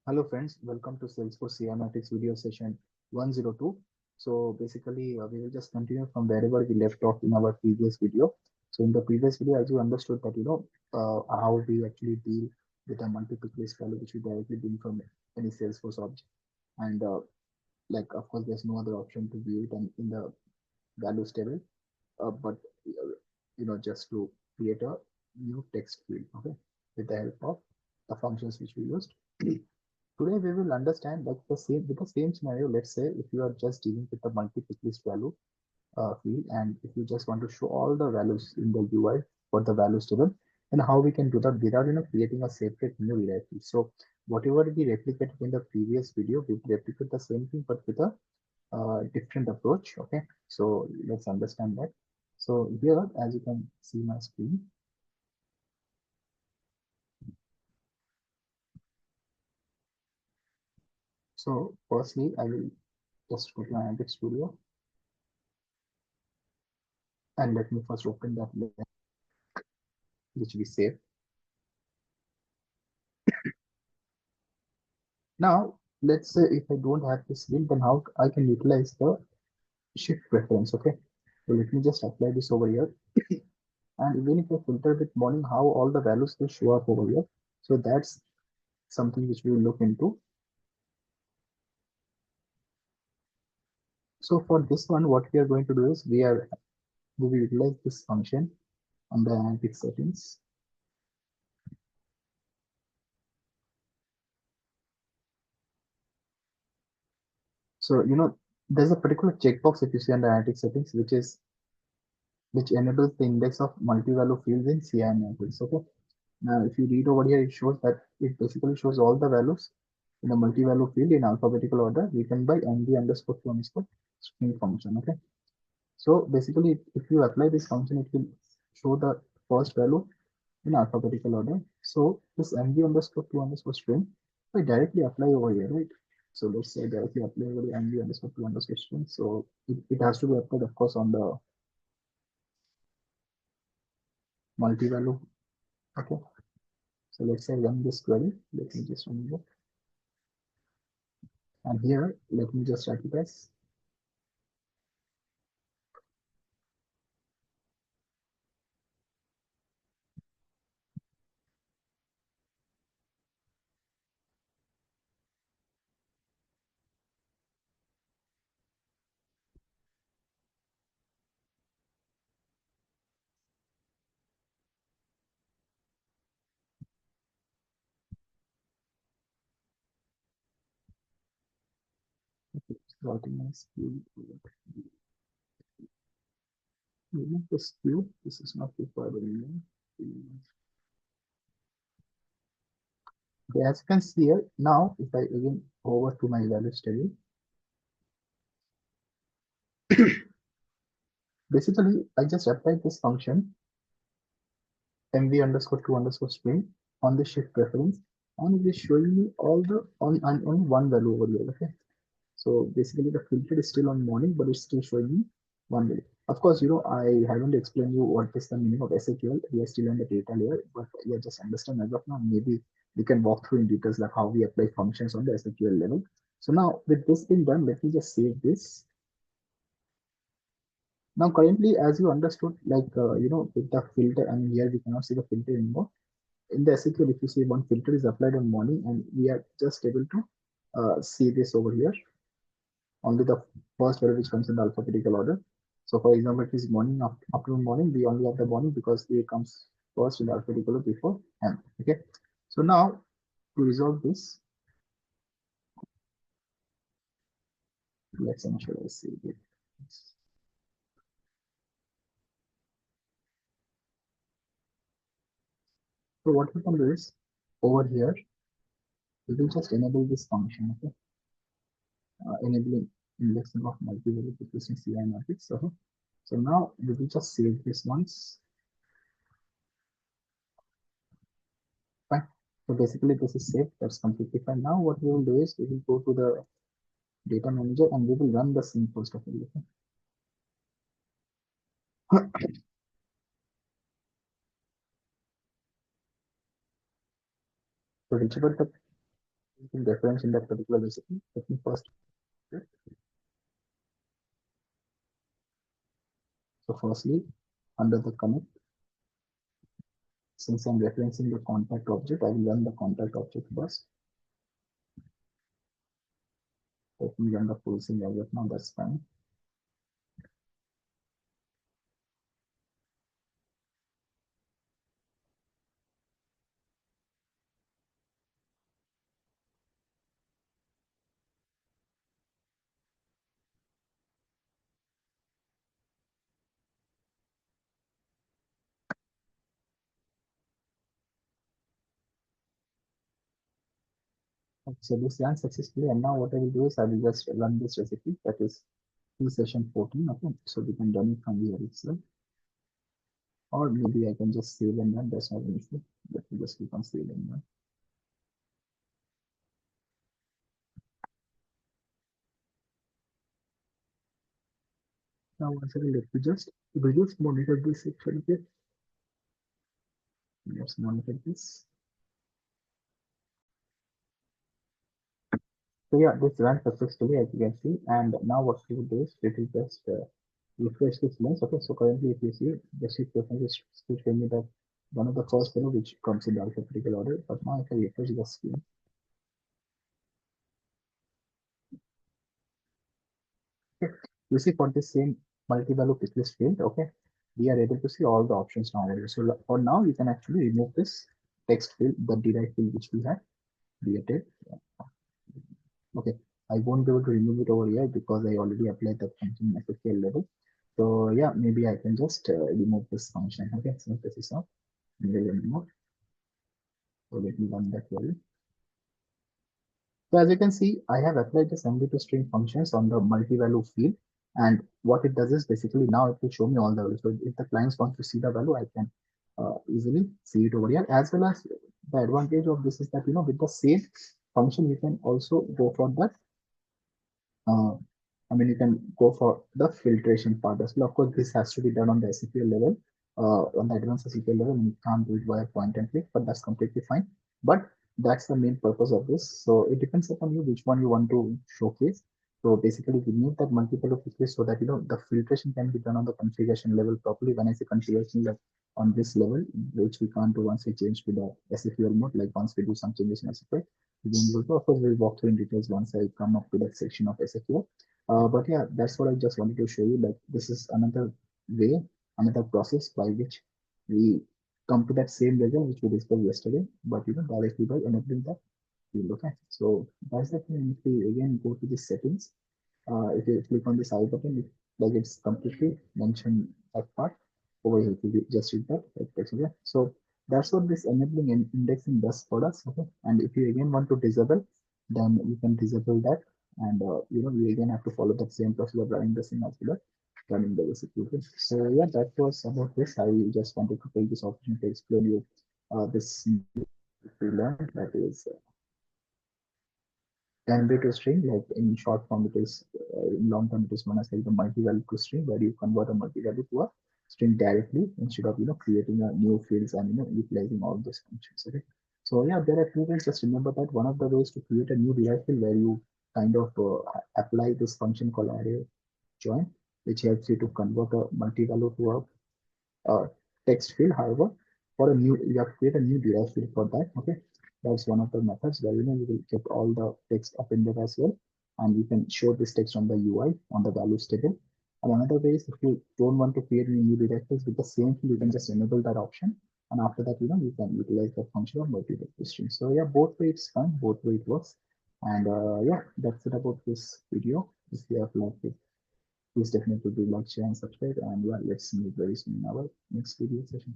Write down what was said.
Hello friends, welcome to Salesforce CMAtrix video session 102. So basically we will just continue from wherever we left off in our previous video. So in the previous video, as you understood that how we actually deal with a multi-pick list value which we directly bring from any Salesforce object. And like of course there's no other option to view it in the values table, but just to create a new text field, okay, with the help of the functions which we used. Today we will understand like the same with the same scenario. Let's say if you are just dealing with the multi-pick list value field, and if you just want to show all the values in the UI for the values table, and how we can do that without creating a separate new directory. So whatever we replicated in the previous video, we will replicate the same thing but with a different approach. Okay, so let's understand that. So here, as you can see my screen, so firstly I will just go to my Android Studio, and let me first open that link which we saved. Now, let's say if I don't have this field, then how I can utilize the shift preference. Okay, so let me just apply this over here. And even if I filter with morning, how all the values will show up over here. So that's something which we will look into. So for this one, what we are going to do is we will utilize this function on the analytics settings. So there's a particular checkbox if you see on the analytics settings, which enables the index of multi-value fields in CI matrix. Okay. Now, if you read over here, it shows that it basically shows all the values in a multi-value field in alphabetical order written by mv underscore to underscore string function. Okay. So basically, if you apply this function, it will show the first value in alphabetical order. So this mv underscore to underscore string, I directly apply over here, right? So let's say directly apply over the mv underscore to underscore string. So it has to be applied, of course, on the multi-value. Okay. So let's say run this query. Let me just run it. And here, let me just write it as routing my SKU. Remove the SKU. This is not required anymore. Okay, as you can see here, now if I again over to my values table, basically I just applied this function mv underscore to underscore string on the shift preference, and it is showing me all the on one value over here. Okay. So basically the filter is still on morning, but it's still showing me one minute. Of course, I haven't explained you what is the meaning of SQL. We are still on the data layer, but yeah, just understand as of now. Maybe we can walk through in details like how we apply functions on the SQL level. So now with this being done, let me just save this. Now currently, as you understood, like with the filter, and here we cannot see the filter anymore. In the SQL, if you see one filter is applied on morning, and we are just able to see this over here, only the first value which comes in the alphabetical order. So for example, if it is morning, afternoon, morning, we only have the morning because A comes first in the alphabetical order before M. Okay. So now to resolve this, let's ensure I see it. So what we can do is over here, we will just enable this function, okay? Enabling indexing of multi-value using CI matrix. So now we will just save this once. Fine. So basically this is saved. That's completely fine. Now what we will do is we will go to the data manager and we will run the same first of all. So whichever the reference in that particular recipe. Let me first. So firstly, under the connect, since I'm referencing the contact object, I will run the contact object first. Let me run the full thing as of now, that's fine. So this ran successfully, and now what I will do is I will just run this recipe, that is session 14. Okay, so we can run it from here itself, or maybe I can just save and run. That's not an issue. Let me just click on save and run. Now once again, let me just monitor this section. Okay, let's monitor this. So yeah, this ran successfully, as you can see. And now what we will do is we will just refresh this lens. Okay, so currently if you see, the sheet preference is still showing me that one of the first value which comes in the alphabetical order. But now if I refresh the screen, okay, you see for this same multi-value picklist field, okay, we are able to see all the options now. So for now, you can actually remove this text field, the derived field which we had created. Okay, I won't be able to remove it over here because I already applied the function at the scale level. So yeah, maybe I can just remove this function. Okay, so this is not remove. So let me run that query. So as you can see, I have applied the send to string functions on the multi-value field. And what it does is basically now it will show me all the values. So if the clients want to see the value, I can easily see it over here. As well as the advantage of this is that, with the same function, you can also go for the uh, you can go for the filtration part as well. Of course, this has to be done on the SQL level, on the advanced SQL level, and you can't do it via point and click, but that's completely fine. But that's the main purpose of this. So it depends upon you which one you want to showcase. So basically, we need that multiple of picklist so that the filtration can be done on the configuration level properly. When I say configuration, like on this level, which we can't do once we change to the SQL mode, like once we do some changes in SQL. Of course, we'll walk through in details once I come up to that section of SQL. But yeah, that's what I just wanted to show you. Like this is another way, another process by which we come to that same result which we discussed yesterday, but directly by enabling that field. Okay, so that's the thing. If we again go to the settings, if you click on this I button, like it's completely mentioned that part over here. If you just read that, okay. So that's what this enabling and indexing does for us. Okay, and if you again want to disable, then you can disable that, and you again have to follow that same process of running the same as well, running the recipe. Okay. So yeah, that was about this. I just wanted to take this opportunity to explain you this we learned, that is can be to string, like in short form, it is in long term, it is known as like the multi-value to string, where you convert a multi-value to a string directly instead of creating a new fields and utilizing all those functions. Okay. So yeah, there are two ways. Just remember that one of the ways to create a new derived field where you kind of apply this function called array join, which helps you to convert a multi-value to a text field. However, for a new, you have to create a new derived field for that. Okay, that's one of the methods where you will get all the text up in there as well, and you can show this text on the UI on the values table. And another way is if you don't want to create any new directives with the same field, you can just enable that option, and after that, you can utilize the function of multiple string. So yeah, both ways it's fine, both way it works. And yeah, that's it about this video. If you have liked it, please definitely do like, share, and subscribe. And yeah, let's meet very soon in our next video session.